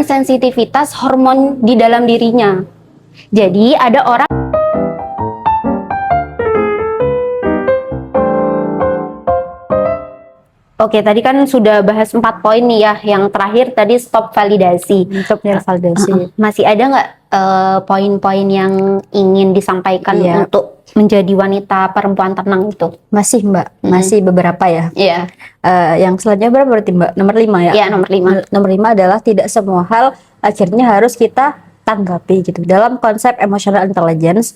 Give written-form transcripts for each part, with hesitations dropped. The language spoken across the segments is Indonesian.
sensitivitas hormon di dalam dirinya. Jadi ada orang Oke, tadi kan sudah bahas 4 poin nih ya. Yang terakhir tadi stop validasi. Masih ada nggak poin-poin yang ingin disampaikan untuk menjadi wanita perempuan tenang itu? Masih Mbak, masih beberapa ya. Iya. Yang selanjutnya berapa berarti Mbak? Nomor 5 ya? Iya, nomor 5. Nomor 5 adalah tidak semua hal akhirnya harus kita tanggapi gitu. Dalam konsep emotional intelligence,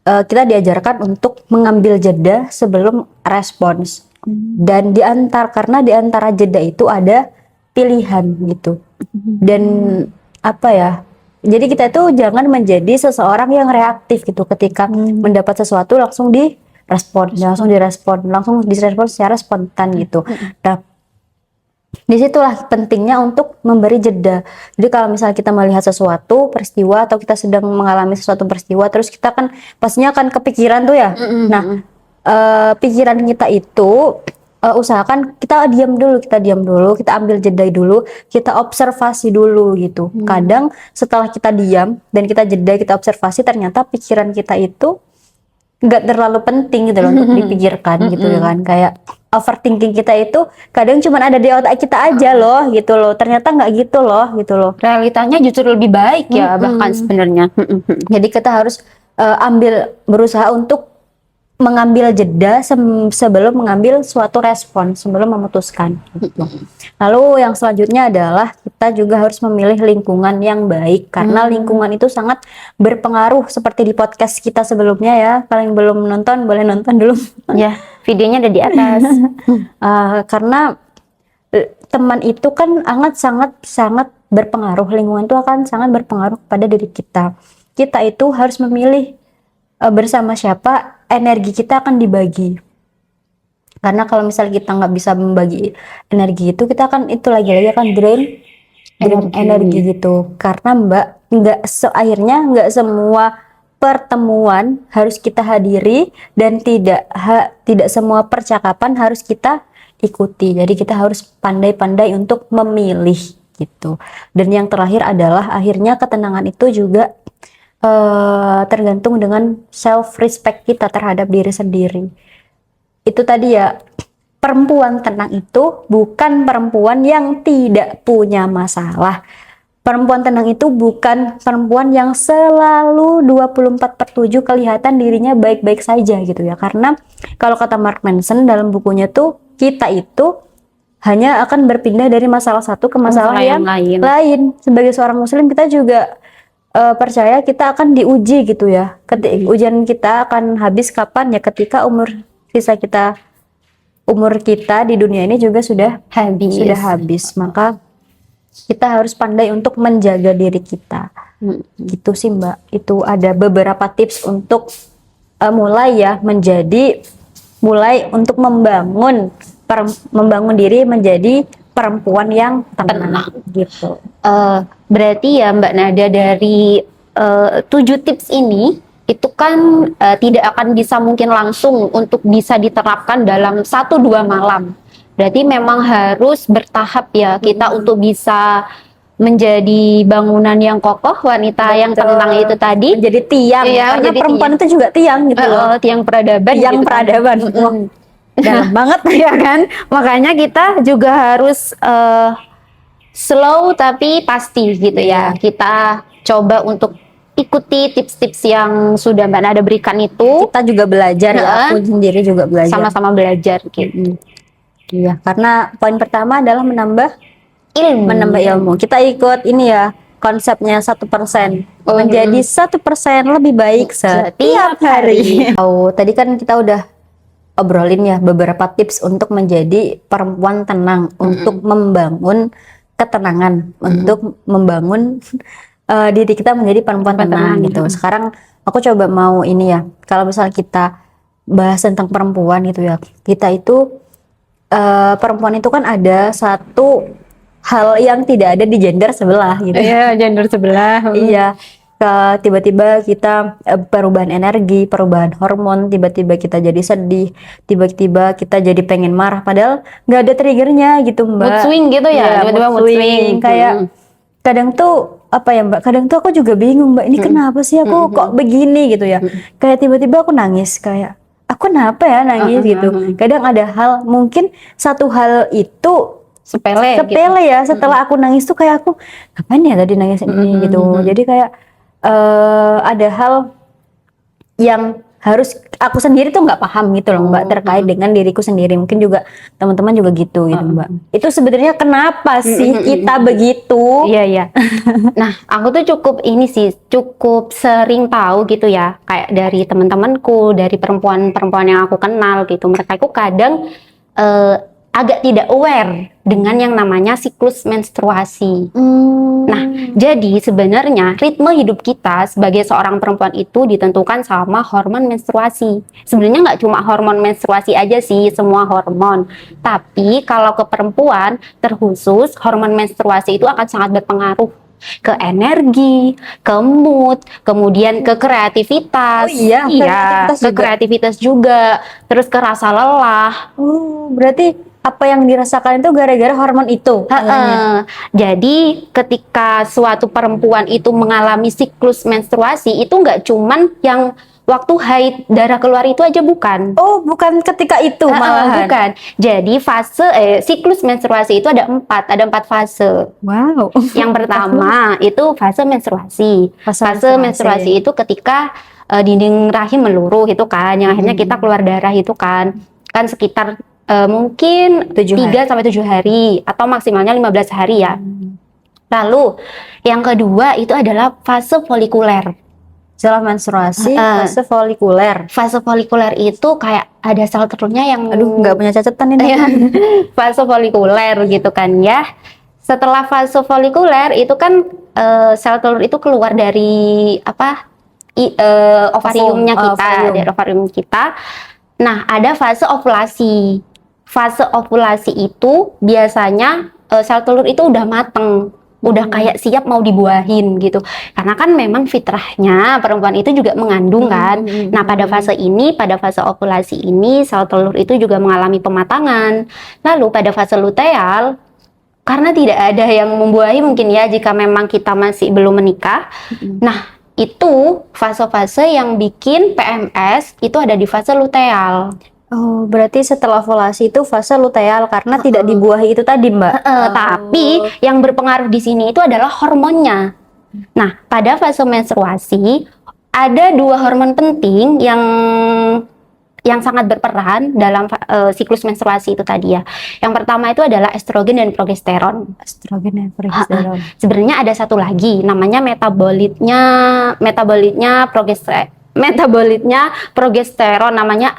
kita diajarkan untuk mengambil jeda sebelum respons. Dan karena di antara jeda itu ada pilihan gitu. Dan apa ya? Jadi kita itu jangan menjadi seseorang yang reaktif gitu ketika mendapat sesuatu langsung direspon, langsung direspon secara spontan gitu. Nah, disitulah pentingnya untuk memberi jeda. Jadi kalau misalnya kita melihat sesuatu peristiwa atau kita sedang mengalami sesuatu peristiwa, terus kita kan pastinya akan kepikiran tuh ya. Nah, pikiran kita itu usahakan kita diam dulu, kita ambil jeda dulu, kita observasi dulu gitu. Kadang setelah kita diam dan kita jeda, kita observasi, ternyata pikiran kita itu nggak terlalu penting gitu loh untuk dipikirkan gitu kan. Kayak overthinking kita itu kadang cuma ada di otak kita aja loh gitu loh, ternyata nggak gitu loh. Realitanya justru lebih baik ya bahkan sebenarnya. Jadi kita harus berusaha untuk mengambil jeda sebelum mengambil suatu respon, sebelum memutuskan gitu. Lalu yang selanjutnya adalah kita juga harus memilih lingkungan yang baik, karena lingkungan itu sangat berpengaruh. Seperti di podcast kita sebelumnya ya, kalau yang belum nonton boleh nonton dulu ya, videonya ada di atas. Karena teman itu kan sangat berpengaruh, lingkungan itu akan sangat berpengaruh pada diri kita. Kita itu harus memilih bersama siapa energi kita akan dibagi. Karena kalau misalnya kita nggak bisa membagi energi itu, kita akan itu lagi-lagi akan drain energi gitu. Karena Mbak, akhirnya nggak semua pertemuan harus kita hadiri, dan tidak semua percakapan harus kita ikuti. Jadi kita harus pandai-pandai untuk memilih gitu. Dan yang terakhir adalah akhirnya ketenangan itu juga tergantung dengan self respect kita terhadap diri sendiri. Itu tadi ya, perempuan tenang itu bukan perempuan yang tidak punya masalah. Perempuan tenang itu bukan perempuan yang selalu 24/7 kelihatan dirinya baik-baik saja gitu ya. Karena kalau kata Mark Manson dalam bukunya tuh, kita itu hanya akan berpindah dari masalah satu ke masalah yang lain. Sebagai seorang muslim kita juga percaya kita akan diuji gitu ya. Ujian kita akan habis kapan ya? Ketika umur kita di dunia ini juga sudah habis. Maka kita harus pandai untuk menjaga diri kita. Gitu sih Mbak. Itu ada beberapa tips untuk mulai untuk membangun diri menjadi perempuan yang tenang gitu. Berarti ya Mbak Nada, dari 7 tips ini itu kan tidak akan bisa mungkin langsung untuk bisa diterapkan dalam 1-2 malam. Berarti memang harus bertahap ya kita untuk bisa menjadi bangunan yang kokoh, wanita yang tenang itu tadi. Menjadi tiang ya, karena perempuan itu juga tiang gitu loh. Tiang peradaban. Tiang gitu peradaban. Dalam banget ya kan. Makanya kita juga harus slow tapi pasti gitu ya. Kita coba untuk ikuti tips-tips yang sudah Mbak Nada berikan itu. Kita juga belajar ya, aku sendiri juga belajar. Sama-sama belajar gitu. Iya, karena poin pertama adalah menambah ilmu. Kita ikut ini ya, konsepnya 1%. Menjadi 1% lebih baik setiap hari. Tadi kan kita udah obrolin ya beberapa tips untuk menjadi perempuan tenang, untuk membangun ketenangan, untuk membangun diri kita menjadi perempuan tenang gitu. Sekarang aku coba mau ini ya, kalau misalnya kita bahas tentang perempuan gitu ya, kita itu perempuan itu kan ada satu hal yang tidak ada di gender sebelah gitu. Iya, gender sebelah. Iya. Tiba-tiba kita perubahan energi, perubahan hormon, tiba-tiba kita jadi sedih, tiba-tiba kita jadi pengen marah, padahal nggak ada triggernya gitu Mbak. Mood swing gitu ya, tiba-tiba mood swing. Kayak kadang tuh apa ya Mbak, kadang tuh aku juga bingung Mbak, ini kenapa sih aku kok begini gitu ya, kayak tiba-tiba aku nangis, kayak aku kenapa ya nangis gitu. Kadang ada hal, mungkin satu hal itu Sepele gitu. sepele ya, setelah aku nangis tuh kayak aku ngapain ya tadi nangis ini gitu. Jadi kayak ada hal yang harus aku sendiri tuh nggak paham gitu loh Mbak, terkait dengan diriku sendiri. Mungkin juga teman-teman juga gitu Mbak. Itu sebenarnya kenapa sih kita begitu? Iya, iya. Nah, aku tuh cukup sering tahu gitu ya, kayak dari teman-temanku, dari perempuan-perempuan yang aku kenal gitu. Mereka itu kadang agak tidak aware dengan yang namanya siklus menstruasi. Nah, jadi sebenarnya ritme hidup kita sebagai seorang perempuan itu ditentukan sama hormon menstruasi. Sebenarnya nggak cuma hormon menstruasi aja sih, semua hormon. Tapi kalau ke perempuan, terkhusus hormon menstruasi itu akan sangat berpengaruh ke energi, ke mood, kemudian ke kreativitas. Oh iya, kreativitas ke juga. kreativitas juga, terus ke rasa lelah. Berarti apa yang dirasakan itu gara-gara hormon itu? Jadi ketika suatu perempuan itu mengalami siklus menstruasi, itu nggak cuman yang waktu haid darah keluar itu aja, bukan. Oh, bukan ketika itu malahan. Bukan. Jadi siklus menstruasi itu ada empat fase. Wow. Yang pertama itu fase menstruasi. Fase menstruasi itu ketika dinding rahim meluruh itu kan, yang akhirnya kita keluar darah itu kan sekitar mungkin 3 sampai 7 hari atau maksimalnya 15 hari ya. Lalu yang kedua itu adalah fase folikuler. Setelah menstruasi, fase folikuler. Fase folikuler itu kayak ada sel telurnya yang nggak punya catatan ini. Fase folikuler gitu kan ya. Setelah fase folikuler itu kan sel telur itu keluar dari ovariumnya kita, dari ovarium kita. Nah, ada fase ovulasi. Fase ovulasi itu biasanya sel telur itu udah mateng, udah kayak siap mau dibuahin gitu. Karena kan memang fitrahnya perempuan itu juga mengandung kan. Nah, pada fase ovulasi ini sel telur itu juga mengalami pematangan. Lalu pada fase luteal, karena tidak ada yang membuahi mungkin ya jika memang kita masih belum menikah. Nah, itu fase-fase yang bikin PMS itu ada di fase luteal. Oh, berarti setelah ovulasi itu fase luteal karena tidak dibuahi itu tadi, Mbak. Tapi yang berpengaruh di sini itu adalah hormonnya. Nah, pada fase menstruasi ada 2 hormon penting yang sangat berperan dalam siklus menstruasi itu tadi ya. Yang pertama itu adalah estrogen dan progesteron. Estrogen dan progesteron. Sebenarnya ada satu lagi namanya metabolitnya progesteron, namanya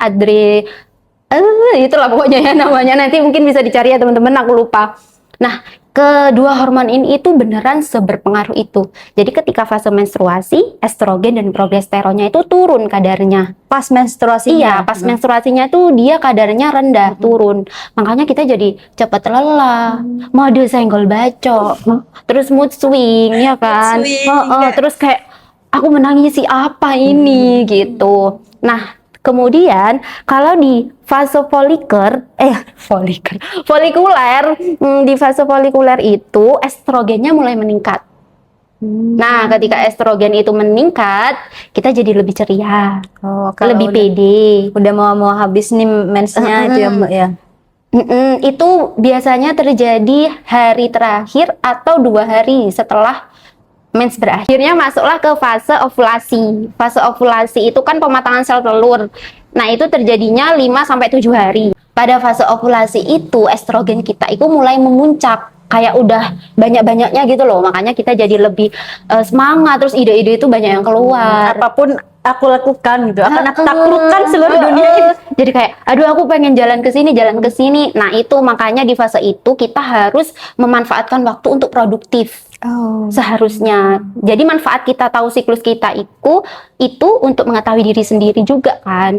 itulah pokoknya ya namanya, nanti mungkin bisa dicari ya teman-teman, aku lupa. Nah, kedua hormon ini itu beneran seberpengaruh itu. Jadi ketika fase menstruasi, estrogen dan progesteronnya itu turun kadarnya. Pas menstruasinya? Iya, pas menstruasinya tuh dia kadarnya rendah, turun. Makanya kita jadi cepat lelah, mode senggol bacok, terus mood swing, ya kan? Terus kayak aku menangisi apa ini gitu. Nah, kemudian kalau di fase folikuler, di fase folikuler itu estrogennya mulai meningkat. Nah, ketika estrogen itu meningkat, kita jadi lebih ceria, lebih pede. Udah mau habis nih mensnya itu ya Mbak ya? Itu biasanya terjadi hari terakhir atau 2 hari setelah mens berakhirnya, masuklah ke fase ovulasi. Fase ovulasi itu kan pematangan sel telur. Nah, itu terjadinya 5 sampai 7 hari. Pada fase ovulasi itu estrogen kita itu mulai memuncak, kayak udah banyak-banyaknya gitu loh. Makanya kita jadi lebih semangat, terus ide-ide itu banyak yang keluar. Apapun aku lakukan gitu, akan aku taklukkan seluruh dunia ini. Jadi kayak, aduh aku pengen jalan ke sini. Nah, itu makanya di fase itu kita harus memanfaatkan waktu untuk produktif. Seharusnya. Jadi manfaat kita tahu siklus kita itu untuk mengetahui diri sendiri juga kan.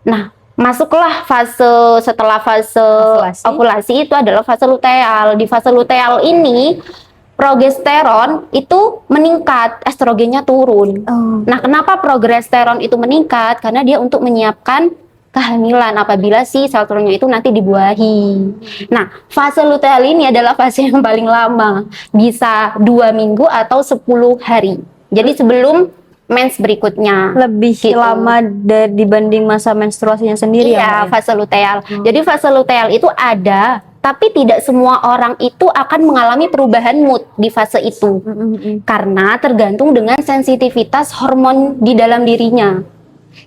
Nah, masuklah setelah fase ovulasi itu adalah fase luteal. Di fase luteal ini progesteron itu meningkat, estrogennya turun. Nah, kenapa progesteron itu meningkat? Karena dia untuk menyiapkan kehamilan apabila si sel telurnya itu nanti dibuahi. Nah, fase luteal ini adalah fase yang paling lama, bisa 2 minggu atau 10 hari. Jadi sebelum mens berikutnya. Lebih Gitu. lama dibanding masa menstruasinya sendiri ya, Iya, Mbak, ya? fase luteal. Jadi fase luteal itu ada, tapi tidak semua orang itu akan mengalami perubahan mood di fase itu. Karena tergantung dengan sensitivitas hormon di dalam dirinya.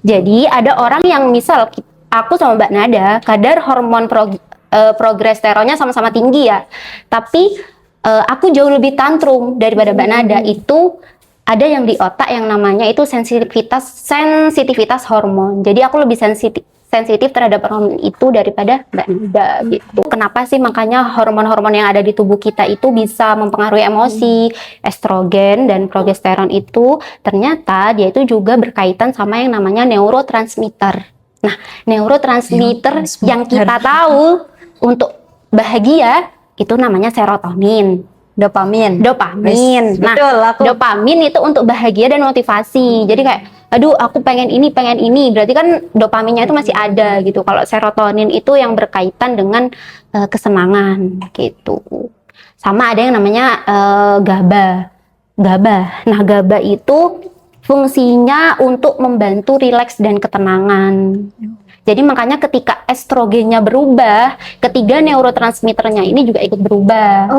Jadi ada orang yang misal aku sama Mbak Nada, kadar hormon progesteronnya sama-sama tinggi ya. Tapi aku jauh lebih tantrum daripada Mbak Nada. Itu ada yang di otak yang namanya itu sensitivitas hormon. Jadi aku lebih sensitif terhadap hormon itu daripada Mbak Nada gitu. Kenapa sih makanya hormon-hormon yang ada di tubuh kita itu bisa mempengaruhi emosi? Estrogen dan progesteron itu ternyata dia itu juga berkaitan sama yang namanya neurotransmitter. Nah, neurotransmitter yang kita tahu untuk bahagia itu namanya serotonin. Dopamin. Dopamin. Nah, Betul, dopamin itu untuk bahagia dan motivasi. Jadi kayak, aduh, aku pengen ini. Berarti kan dopaminnya itu masih ada gitu. Kalau serotonin itu yang berkaitan dengan kesenangan gitu. Sama ada yang namanya GABA. Nah, GABA itu fungsinya untuk membantu rileks dan ketenangan. Jadi makanya ketika estrogennya berubah, ketiga neurotransmitternya ini juga ikut berubah.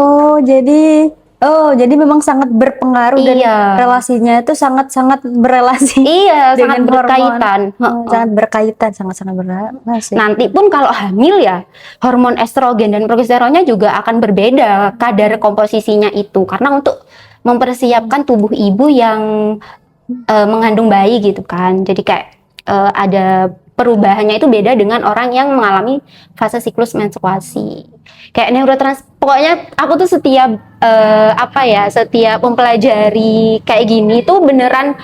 Jadi memang sangat berpengaruh dan relasinya itu sangat-sangat berelasi. Iya, dengan sangat berkaitan. Sangat berkaitan, sangat-sangat berelasi. Nanti pun kalau hamil ya, hormon estrogen dan progesteronnya juga akan berbeda kadar komposisinya itu. Karena untuk mempersiapkan tubuh ibu yang mengandung bayi gitu kan. Jadi kayak ada perubahannya itu beda dengan orang yang mengalami fase siklus menstruasi. Kayak pokoknya aku tuh setiap setiap mempelajari kayak gini tuh beneran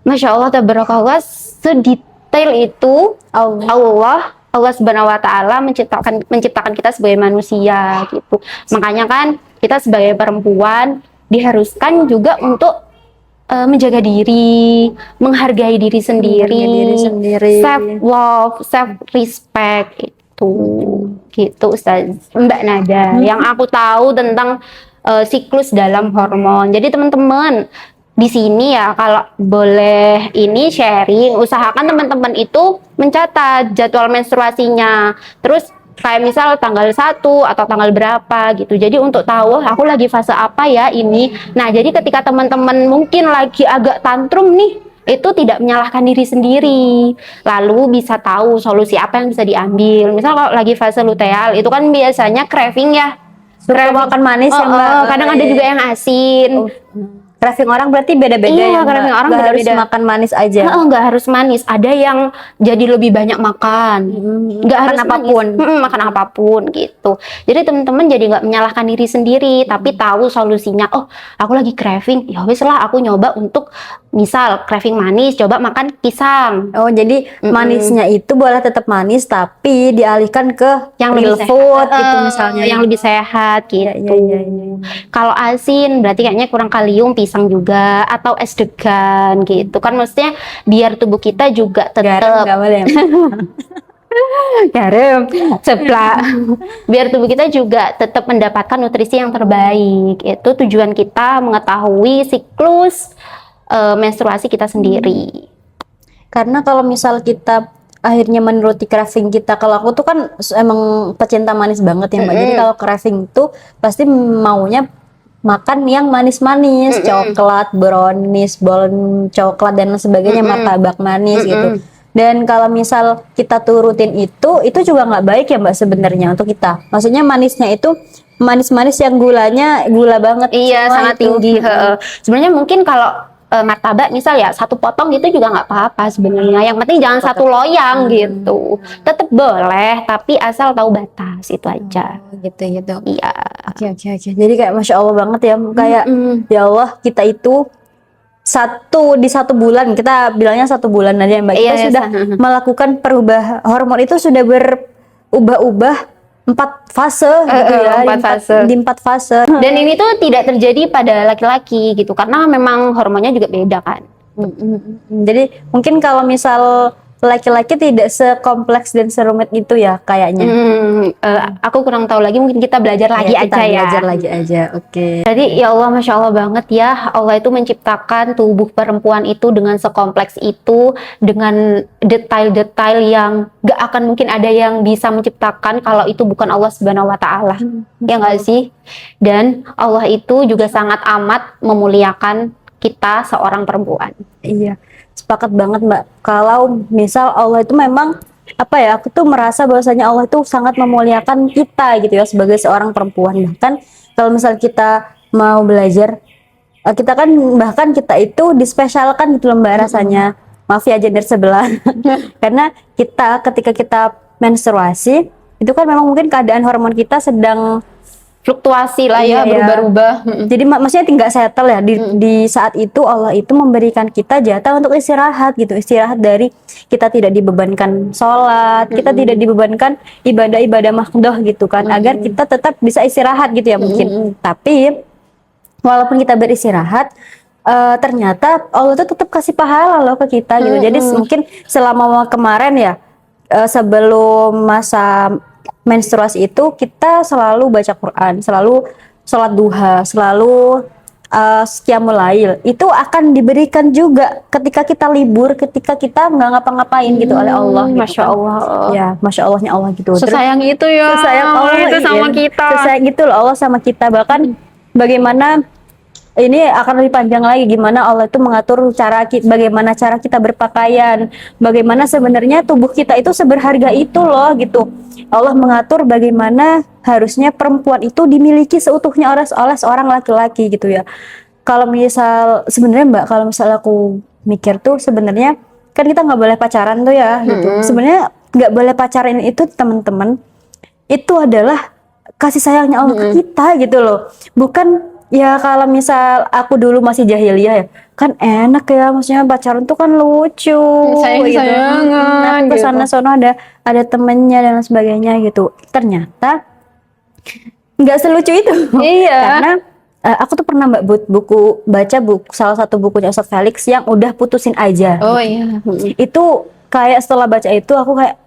Masya Allah tabarakallah, sedetail itu Allah Subhanahu wa taala menciptakan kita sebagai manusia gitu. Makanya kan kita sebagai perempuan diharuskan juga untuk menjaga diri, menghargai diri sendiri, self love, self respect itu, gitu Ustaz. Mbak Nada, yang aku tahu tentang siklus dalam hormon. Jadi teman-teman di sini ya kalau boleh ini sharing, usahakan teman-teman itu mencatat jadwal menstruasinya. Terus kayak misal tanggal 1 atau tanggal berapa gitu. Jadi untuk tahu aku lagi fase apa ya ini. Nah, jadi ketika teman-teman mungkin lagi agak tantrum nih, itu tidak menyalahkan diri sendiri. Lalu bisa tahu solusi apa yang bisa diambil. Misal kalau lagi fase luteal, itu kan biasanya craving ya. Suka makan manis ya Mbak. Kadang ada juga yang asin. Craving orang berarti beda-beda ya, craving orang nggak beda-beda. harus makan manis aja. Nggak harus manis. Ada yang jadi lebih banyak makan. Nggak harus apapun. Makan apapun gitu. Jadi teman-teman jadi nggak menyalahkan diri sendiri, tapi tahu solusinya. Oh, aku lagi craving. Ya wes lah, aku nyoba untuk misal craving manis, coba makan pisang. Oh, jadi manisnya itu boleh tetap manis, tapi dialihkan ke yang real lebih food gitu misalnya. Yang lebih sehat gitu. Iya. Kalau asin berarti kayaknya kurang kalium, pisang juga, atau es degan gitu kan, maksudnya biar tubuh kita juga tetap garam nggak boleh. garam seblak biar tubuh kita juga tetap mendapatkan nutrisi yang terbaik. Itu tujuan kita mengetahui siklus menstruasi kita sendiri. Karena kalau misal kita akhirnya menuruti craving kita, kalau aku tuh kan emang pecinta manis banget ya Mbak. Jadi kalau craving tuh pasti maunya makan yang manis-manis, coklat, brownies, bolon coklat dan sebagainya, martabak manis gitu. Dan kalau misal kita turutin itu juga nggak baik ya Mbak sebenarnya untuk kita. Maksudnya manisnya itu manis-manis yang gulanya gula banget. Iya, sangat tinggi. Sebenarnya mungkin kalau martabak misal ya 1 potong gitu juga nggak apa-apa sebenarnya. Yang penting jangan 1 loyang gitu. Tetap boleh, tapi asal tahu batas, itu aja. Gitu. Iya. Oke. Jadi kayak Masya Allah banget ya, kayak ya Allah, kita itu di 1 bulan, kita bilangnya 1 bulan aja Mbak, kita sudah melakukan perubahan hormon itu sudah berubah-ubah 4 fase gitu ya, 4 fase. Dan ini tuh tidak terjadi pada laki-laki gitu, karena memang hormonnya juga beda kan. Jadi mungkin kalau misal laki-laki tidak sekompleks dan serumit itu ya kayaknya. Aku kurang tahu lagi, mungkin kita belajar lagi Ya, kita aja ya. belajar lagi aja. Oke. Jadi ya Allah, Masya Allah banget ya, Allah itu menciptakan tubuh perempuan itu dengan sekompleks itu, dengan detail-detail yang gak akan mungkin ada yang bisa menciptakan kalau itu bukan Allah Subhanahu wa Ta'ala. Ya nggak sih? Dan Allah itu juga sangat amat memuliakan kita seorang perempuan. Iya, sepakat banget Mbak. Kalau misal Allah itu memang apa ya, aku tuh merasa bahwasanya Allah itu sangat memuliakan kita gitu ya sebagai seorang perempuan. Bahkan kalau misal kita mau belajar, kita kan bahkan kita itu dispesialkan gitu loh Mbak rasanya. Maaf ya gender sebelah. Karena kita ketika kita menstruasi itu kan memang mungkin keadaan hormon kita sedang Fluktuasi lah ya, Iya, berubah-ubah. jadi maksudnya tinggal settle ya di saat itu Allah itu memberikan kita jatah untuk istirahat gitu, istirahat dari kita tidak dibebankan sholat, kita tidak dibebankan ibadah-ibadah mahdoh gitu kan, agar kita tetap bisa istirahat gitu ya mungkin. Tapi walaupun kita beristirahat, ternyata Allah tuh tetap kasih pahala loh ke kita gitu. Jadi mungkin selama kemarin ya, sebelum masa menstruasi itu kita selalu baca Quran, selalu sholat duha, selalu qiyamul lail. Itu akan diberikan juga ketika kita libur, ketika kita nggak ngapa-ngapain gitu oleh Allah. Gitu Masya kan. Allah. Ya, Masya Allahnya Allah gitu. Sesayang itu ya. Sesayang Allah itu sama iya. kita. Sesayang itu loh Allah sama kita. Bahkan bagaimana ini akan lebih panjang lagi gimana Allah itu mengatur bagaimana cara kita berpakaian, bagaimana sebenarnya tubuh kita itu seberharga itu loh gitu. Allah mengatur bagaimana harusnya perempuan itu dimiliki seutuhnya oleh seorang laki-laki gitu ya. Kalau misal sebenarnya Mbak, kalau misal aku mikir tuh sebenarnya kan kita nggak boleh pacaran tuh ya gitu. Sebenarnya nggak boleh pacaran itu teman-teman, itu adalah kasih sayangnya Allah ke kita gitu loh. Bukan ya kalau misal aku dulu masih jahiliyah ya, kan enak ya, maksudnya pacaran tuh kan lucu, Sayang-sayangan, gitu. Kesana sono ada temennya dan sebagainya gitu. Ternyata nggak selucu itu. Iya. Karena aku tuh pernah baca buku salah satu bukunya Ustadz Felix yang udah putusin aja. Oh iya. Itu kayak setelah baca itu aku kayak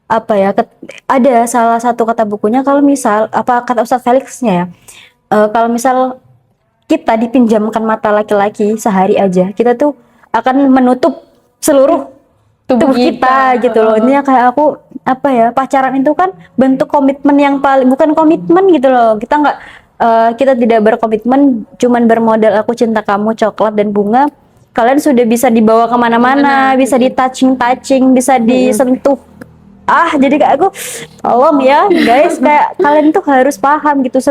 apa ya? Ada salah satu kata bukunya kalau misal kata Ustadz Felixnya ya. Kalau misal kita dipinjamkan mata laki-laki sehari aja, kita tuh akan menutup seluruh tubuh kita gitu loh. Ini kayak aku apa ya, pacaran itu kan bentuk komitmen yang paling, bukan komitmen gitu loh. Kita nggak kita tidak berkomitmen, cuman bermodal aku cinta kamu, coklat dan bunga. Kalian sudah bisa dibawa kemana-mana, bisa di touching, bisa disentuh. Jadi kayak aku tolong ya guys, kayak kalian tuh harus paham gitu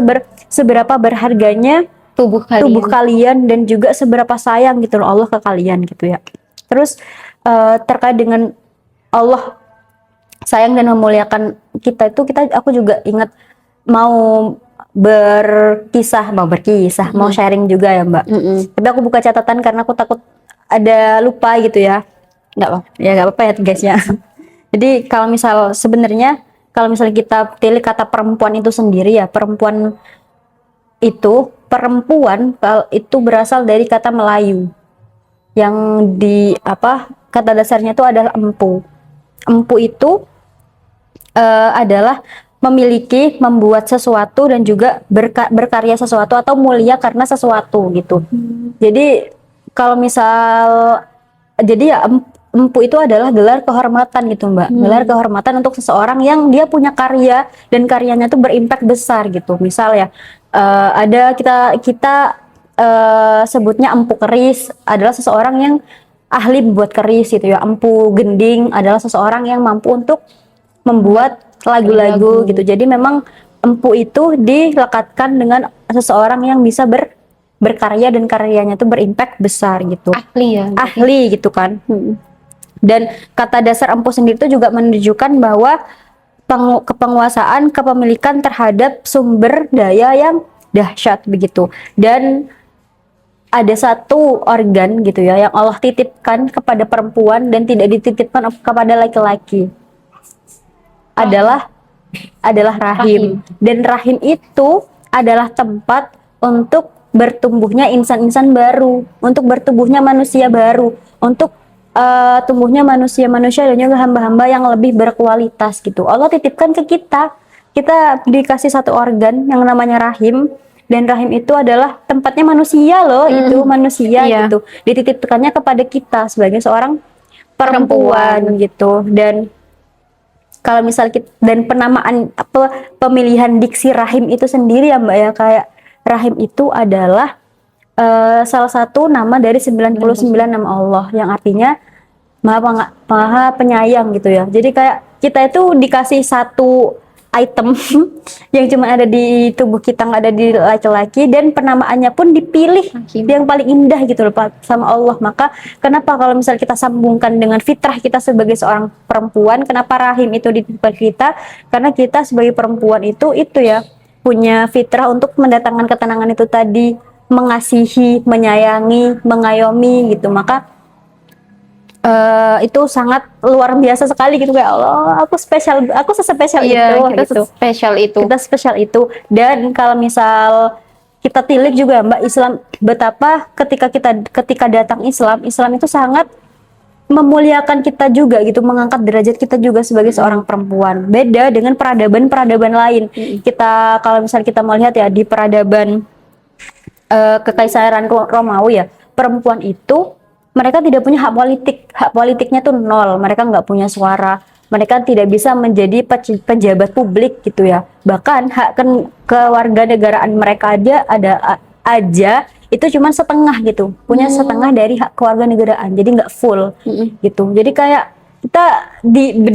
seberapa berharganya tubuh kalian dan juga seberapa sayang gitu loh Allah ke kalian gitu ya. Terus terkait dengan Allah sayang dan memuliakan kita itu, aku juga ingat mau berkisah, mau sharing juga ya Mbak. Tapi aku buka catatan karena aku takut ada lupa gitu ya. Nggak apa-apa ya guys ya. Jadi kalau misalnya kita pilih kata perempuan itu sendiri ya, perempuan itu berasal dari kata Melayu yang kata dasarnya itu adalah empu. Empu itu adalah membuat sesuatu dan juga berkarya sesuatu atau mulia karena sesuatu gitu. Jadi kalau empu itu adalah gelar kehormatan gitu Mbak, gelar kehormatan untuk seseorang yang dia punya karya dan karyanya tuh berimpak besar gitu. Misal ya, ada kita sebutnya empu keris adalah seseorang yang ahli membuat keris gitu ya. Empu gending adalah seseorang yang mampu untuk membuat lagu-lagu gitu. Jadi memang empu itu dilekatkan dengan seseorang yang bisa berkarya dan karyanya tuh berimpak besar gitu. Ahli gitu kan. Dan kata dasar empu sendiri itu juga menunjukkan bahwa kepenguasaan, kepemilikan terhadap sumber daya yang dahsyat begitu. Dan ada satu organ gitu ya yang Allah titipkan kepada perempuan dan tidak dititipkan kepada laki-laki. Adalah rahim. Dan rahim itu adalah tempat untuk bertumbuhnya insan-insan baru, untuk bertumbuhnya manusia baru, untuk tumbuhnya manusia-manusia dan juga hamba-hamba yang lebih berkualitas gitu. Allah titipkan ke kita, kita dikasih satu organ yang namanya rahim, dan rahim itu adalah tempatnya manusia loh, itu manusia Iya. gitu. Dititipkannya kepada kita sebagai seorang perempuan gitu. Dan kalau misal kita, dan penamaan pemilihan diksi rahim itu sendiri ya Mbak ya, kayak rahim itu adalah salah satu nama dari 99 nama Allah yang artinya maha penyayang gitu ya. Jadi kayak kita itu dikasih satu item yang cuma ada di tubuh kita, nggak ada di laki-laki, dan penamaannya pun dipilih yang paling indah gitu loh Pak, sama Allah. Maka kenapa kalau misal kita sambungkan dengan fitrah kita sebagai seorang perempuan, kenapa rahim itu dititipkan kita? Karena kita sebagai perempuan itu ya punya fitrah untuk mendatangkan ketenangan itu tadi, mengasihi, menyayangi, mengayomi gitu. Maka itu sangat luar biasa sekali gitu, kayak Allah, aku spesial, aku sespesial Iya, itu kita gitu. spesial itu. Kita spesial itu. Dan kalau misal kita tilik juga Mbak, Islam betapa ketika datang Islam itu sangat memuliakan kita juga gitu, mengangkat derajat kita juga sebagai seorang perempuan. Beda dengan peradaban lain. Kita kalau misal kita melihat ya di peradaban kekaisaran Romawi ya, perempuan itu mereka tidak punya hak politik, hak politiknya tuh nol, mereka nggak punya suara, mereka tidak bisa menjadi pejabat publik gitu ya. Bahkan hak kewarganegaraan mereka aja itu cuma setengah gitu, punya setengah dari hak kewarganegaraan, jadi nggak full gitu. Jadi kayak kita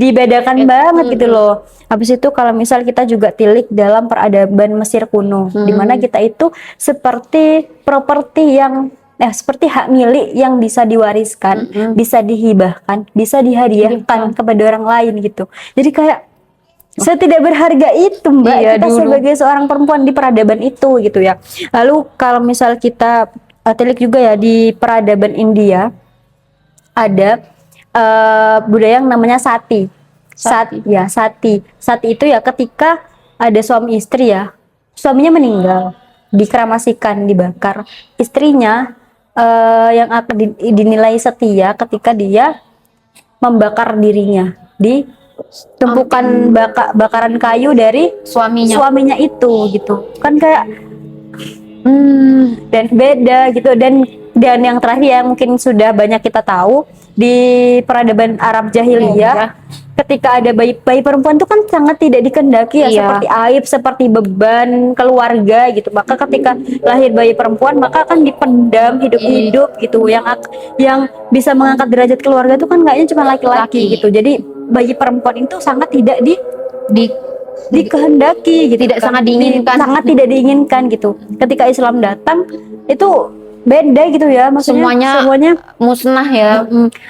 dibedakan banget gitu loh. Habis itu kalau misal kita juga tilik dalam peradaban Mesir kuno, di mana kita itu seperti properti yang seperti hak milik yang bisa diwariskan, bisa dihibahkan, bisa dihadiahkan kepada orang lain gitu. Jadi kayak saya tidak berharga itu Mbak, Iya, kita dulu. sebagai seorang perempuan di peradaban itu gitu ya. Lalu kalau misal kita telik juga ya di peradaban India, ada budaya yang namanya sati. Sati itu ya ketika ada suami istri ya, suaminya meninggal, dikremasikan, dibakar. Istrinya yang akan dinilai setia ketika dia membakar dirinya di tumpukan bakaran kayu dari suaminya itu gitu. Kan kayak dan beda gitu. Dan yang terakhir yang mungkin sudah banyak kita tahu, di peradaban Arab jahiliyah ketika ada bayi perempuan itu kan sangat tidak dikehendaki ya, seperti aib, seperti beban keluarga gitu. Maka ketika lahir bayi perempuan maka akan dipendam hidup-hidup gitu. Yang bisa mengangkat derajat keluarga itu kan kayaknya cuma laki-laki gitu. Jadi bayi perempuan itu sangat tidak dikehendaki gitu, sangat diinginkan, sangat tidak diinginkan gitu. Ketika Islam datang itu beda gitu ya, maksudnya semuanya musnah ya.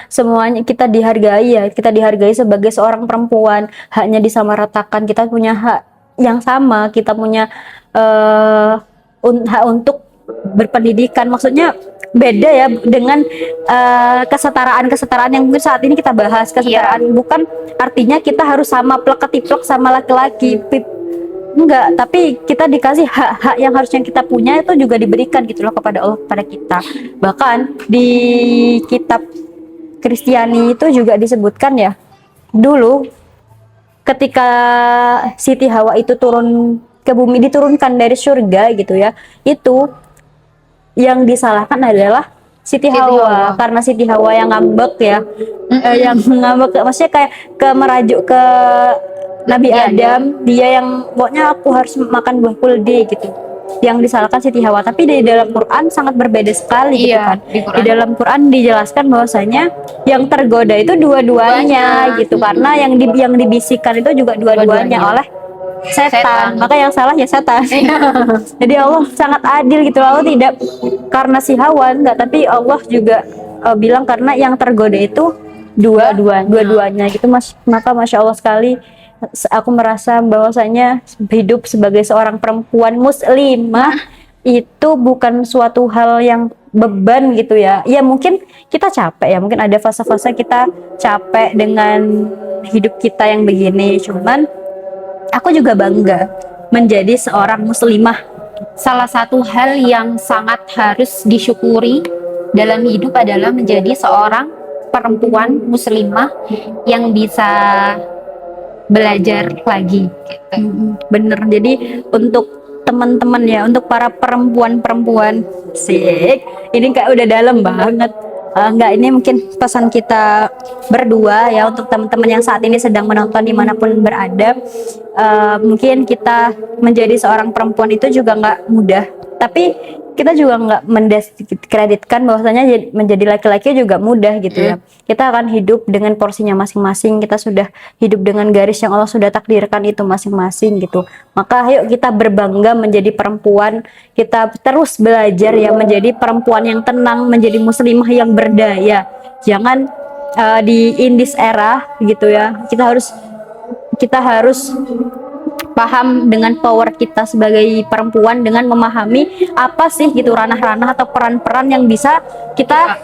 Semuanya kita dihargai ya, kita dihargai sebagai seorang perempuan, haknya disamaratakan, kita punya hak yang sama, kita punya hak untuk berpendidikan. Maksudnya beda ya dengan kesetaraan yang mungkin saat ini kita bahas. Kesetaraan bukan artinya kita harus sama plek-ketiplek sama laki-laki, enggak, tapi kita dikasih hak-hak yang harusnya kita punya itu juga diberikan gitu loh kepada Allah, kepada kita. Bahkan di kitab Kristiani itu juga disebutkan ya, dulu ketika Siti Hawa itu turun ke bumi, diturunkan dari surga gitu ya, itu yang disalahkan adalah Siti Hawa. Karena Siti Hawa yang ngambek ya, yang ngambek, maksudnya kayak merajuk ke Nabi Adam, dia yang pokoknya aku harus makan buah kuldi gitu, yang disalahkan Siti Hawa. Tapi di dalam Quran sangat berbeda sekali gitu kan. Di dalam Quran dijelaskan bahwasanya yang tergoda itu dua-duanya gitu, karena yang dibisikkan itu juga dua-duanya oleh setan. Maka yang salah ya setan. Jadi Allah sangat adil gitu. Allah tidak karena si Hawa enggak, tapi Allah juga bilang karena yang tergoda itu dua-duanya gitu. Maka Masya Allah sekali, aku merasa bahwasanya hidup sebagai seorang perempuan muslimah itu bukan suatu hal yang beban gitu ya. Ya mungkin kita capek ya, mungkin ada fase-fase kita capek dengan hidup kita yang begini. Cuman aku juga bangga menjadi seorang muslimah. Salah satu hal yang sangat harus disyukuri dalam hidup adalah menjadi seorang perempuan muslimah yang bisa belajar lagi gitu. Bener. Jadi untuk teman-teman ya, untuk para perempuan-perempuan sih, ini kayak udah dalam banget. Enggak, ini mungkin pesan kita berdua ya untuk teman-teman yang saat ini sedang menonton dimanapun berada. Mungkin kita menjadi seorang perempuan itu juga nggak mudah, tapi kita juga nggak mendiskreditkan bahwasanya menjadi laki-laki juga mudah gitu ya. Kita akan hidup dengan porsinya masing-masing. Kita sudah hidup dengan garis yang Allah sudah takdirkan itu masing-masing gitu. Maka ayo kita berbangga menjadi perempuan. Kita terus belajar ya menjadi perempuan yang tenang, menjadi muslimah yang berdaya. Jangan in this era gitu ya. Kita harus paham dengan power kita sebagai perempuan dengan memahami apa sih gitu ranah-ranah atau peran-peran yang bisa kita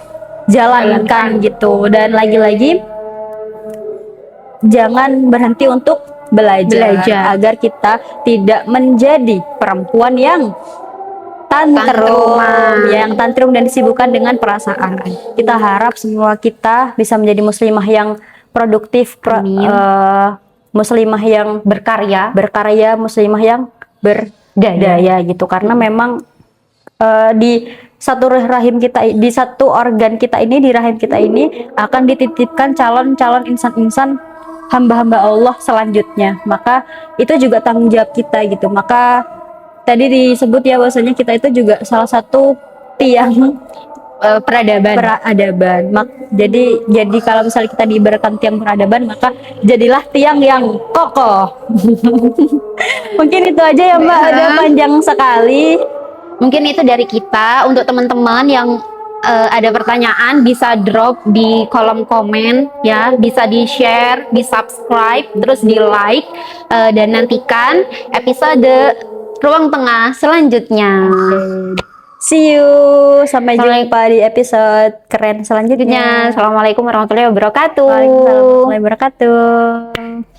jalankan gitu. Dan lagi-lagi jangan berhenti untuk belajar agar kita tidak menjadi perempuan yang tantrum dan disibukkan dengan perasaan. Kita harap semua kita bisa menjadi muslimah yang produktif, muslimah yang berkarya, muslimah yang berdaya gitu. Karena memang di satu rahim kita, di satu organ kita ini, di rahim kita ini akan dititipkan calon-calon insan-insan hamba-hamba Allah selanjutnya. Maka itu juga tanggung jawab kita gitu. Maka tadi disebut ya bahwasanya kita itu juga salah satu tiang peradaban. Jadi kalau misalnya kita diibaratkan tiang peradaban, maka jadilah tiang yang kokoh. Mungkin itu aja ya Mbak, ada panjang sekali. Mungkin itu dari kita. Untuk teman-teman yang ada pertanyaan bisa drop di kolom komen ya, bisa di share, di subscribe, terus di like, dan nantikan episode Ruang Tengah selanjutnya. See you, sampai jumpa di episode keren selanjutnya. Assalamualaikum warahmatullahi wabarakatuh. Waalaikumsalam warahmatullahi wabarakatuh.